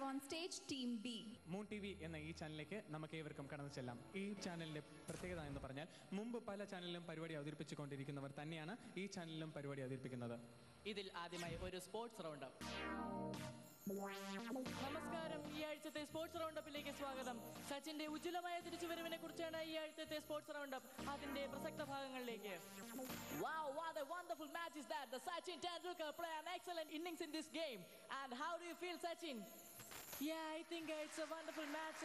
on stage Team B. Moon TV എന്ന ഈ ചാനലിലേക്ക് നമുക്ക് ഏവർക്കും കടന്നു ചെല്ലാം. ഈ ചാനലിന്റെ പ്രത്യേകത എന്ന് പറഞ്ഞാൽ മുമ്പ് പല ചാനലിലും പരിപാടി അവതരിപ്പിച്ചുകൊണ്ടിരിക്കുന്നവർ തന്നെയാണ് ഈ ചാനലിലും പരിപാടി അവതരിപ്പിക്കുന്നത്. ഇതിൽ ആദ്യമായി ഒരു സ്പോർട്സ് റൗണ്ട് അപ്പ്. നമസ്കാരം, ഈ ആഴ്ചത്തെ സ്പോർട്സ് റൗണ്ട് അപ്പിലേക്ക് സ്വാഗതം. സച്ചിന്റെ ഉജ്ജ്വലമായ തിരിച്ചുവരവിനെ കുറിച്ചാണ് ഈ ആഴ്ചത്തെ സ്പോർട്സ് റൗണ്ട് അപ്പ്. അതിന്റെ പ്രസക്ത ഭാഗങ്ങളിലേക്ക്. Wow, what a wonderful match is that. The Sachin Tendulkar play an excellent innings in this game. And how do you feel, Sachin? Yeah, I think it's a wonderful match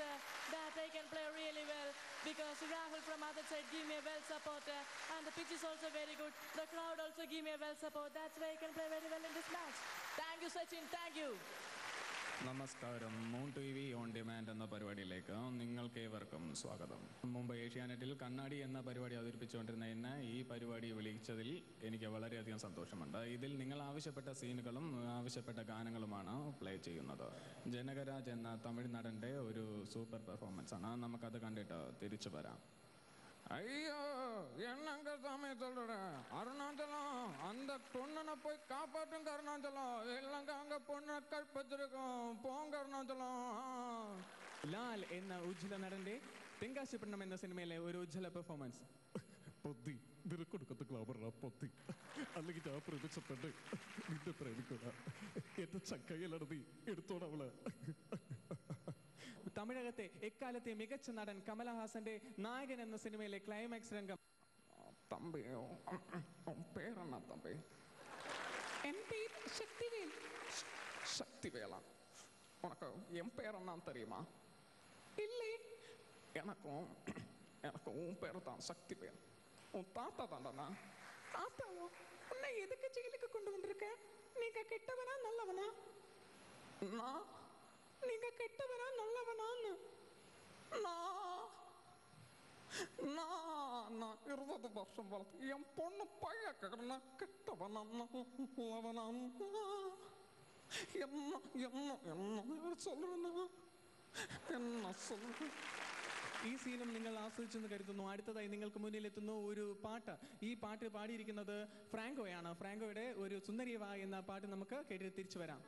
that I can play really well because Rahul from other side give me a well support and the pitch is also very good. The crowd also give me a well support. That's why I can play very well in this match. Thank you, Sachin. Thank you. നമസ്കാരം, moon TV on demand എന്ന പരിപാടിയിലേക്ക് നിങ്ങൾക്ക് ഏവർക്കും സ്വാഗതം. മുമ്പ് ഏഷ്യാനെറ്റിൽ കണ്ണാടി എന്ന പരിപാടി അവതരിപ്പിച്ചുകൊണ്ടിരുന്ന എന്നെ ഈ പരിപാടി വിളിച്ചതിൽ എനിക്ക് വളരെയധികം സന്തോഷമുണ്ട്. ഇതിൽ നിങ്ങൾ ആവശ്യപ്പെട്ട സീനുകളും ആവശ്യപ്പെട്ട ഗാനങ്ങളുമാണ് പ്ലേ ചെയ്യുന്നത്. ജനകരാജ് എന്ന തമിഴ് നടൻ്റെ ഒരു സൂപ്പർ പെർഫോമൻസ് ആണ്. നമുക്കത് കണ്ടിട്ട് തിരിച്ചു വരാം. ஐயோ என்னங்க சாமி சொல்ற, அருணாச்சலம் அந்த பொண்ணனை போய் காப்பாற்றுங்க அருணாச்சலம், இல்லைங்க அங்க பொண்ணை கற்பத்திருக்கோம், போங்க അരുണാചലം. ലാൽ എന്ന ഉജ്ജ്വല നടന്റെ തെങ്കാശിപ്പണ്ണം എന്ന സിനിമയിലെ ഒരു ഉജ്ജ്വല പെർഫോമൻസ്. പൊത്തി നിനക്കൊടുക്കത്ത് ക്ലാബറ പൊത്തി, അല്ലെങ്കിൽ ഞാൻ പ്രേമിച്ചിട്ടുണ്ട്, നിന്റെ പ്രേമിക്കുക എന്റെ ചക്കയിലടതി എടുത്തോടവള്. തമിഴകത്തെ എക്കാലത്തെ മികച്ച നടൻ കമലഹാസന്റെ നായകൻ എന്ന സിനിമയിലെ ക്ലൈമാക്സ് രംഗം. തമ്പി പേരെന്നാ തമ്പി? എൻ പേര് ശക്തിവേൽ. ശക്തിവേല, உனக்கு என் பேர் என்னன்னு தெரியுமா? இல்லை, எனக்கும் உன் பேர் தான் சக்திவேல். உன் தாத்தா தாண்டா. தாத்தாவோ? உன்னை எதுக்கு ஜெயிலுக்கு கொண்டு வந்திருக்க? நீங்க கெட்டவனா நல்லவனா? நான் நீங்க கெட்டவனா நல்லவனான்னு? நான் 20 வருஷம் வளர்த்து என் பொண்ணு பைய கேட்கறேன்னா கெட்டவனா நல்லவனா? என்ன என்ன என்ன சொல்றேன்னா என்ன சொல்றேன்? ഈ സീനും നിങ്ങൾ ആസ്വദിച്ചെന്ന് കരുതുന്നു. അടുത്തതായി നിങ്ങൾക്ക് മുന്നിൽ എത്തുന്നു ഒരു പാട്ട്. ഈ പാട്ട് പാടിയിരിക്കുന്നത് ഫ്രാങ്കോയാണ്. ഫ്രാങ്കോയുടെ ഒരു സുന്ദരിയവ എന്ന പാട്ട് നമുക്ക് കേട്ടിട്ട് തിരിച്ചു വരാം.